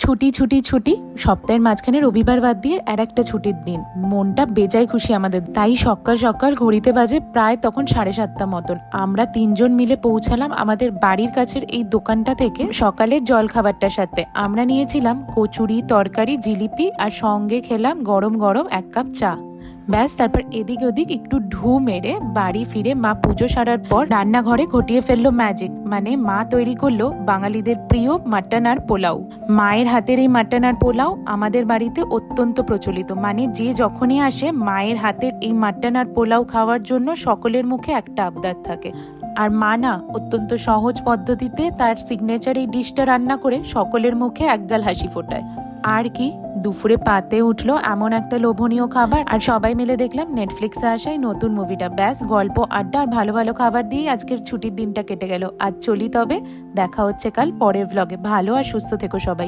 ছুটি ছুটি ছুটি, সপ্তাহের মাঝখানে রবিবার বাদ দিয়ে আর একটা ছুটির দিন। মনটা বেজায় খুশি আমাদের। তাই সকাল সকাল ঘড়িতে বাজে প্রায় তখন 7:30 মতন। আমরা 3জন মিলে পৌঁছালাম আমাদের বাড়ির কাছের এই দোকানটা থেকে সকালের জল খাবারটার সাথে। আমরা নিয়েছিলাম কচুরি, তরকারি, জিলিপি আর সঙ্গে খেলাম গরম গরম 1 কাপ চা। ব্যাস, তারপর এদিক ওদিক একটু ঢু মেরে বাড়ি ফিরে মা পুজো সারার পর রান্নাঘরে ঘটিয়ে ফেললো ম্যাজিক। মানে মা তৈরি করলো বাঙালিদের প্রিয় মাটন আর পোলাও। মায়ের হাতের এই মাটন আর পোলাও আমাদের বাড়িতে অত্যন্ত প্রচলিত। মানে যে যখনই আসে মায়ের হাতের এই মাটন আর পোলাও খাওয়ার জন্য সকলের মুখে একটা আবদার থাকে। আর মা না অত্যন্ত সহজ পদ্ধতিতে তার সিগনেচার এই ডিশটা রান্না করে সকলের মুখে একগাল হাসি ফোটায়। আর কি, দুপুরে পাতে উঠলো এমন একটা লোভনীয় খাবার, আর সবাই মিলে দেখলাম নেটফ্লিক্সে আসাই নতুন মুভিটা। ব্যাস, গল্প, আড্ডা আর ভালো ভালো খাবার দিয়েই আজকের ছুটির দিনটা কেটে গেল। আজ চলি তবে, দেখা হচ্ছে কাল পরের ভ্লগে। ভালো আর সুস্থ থেকো সবাই।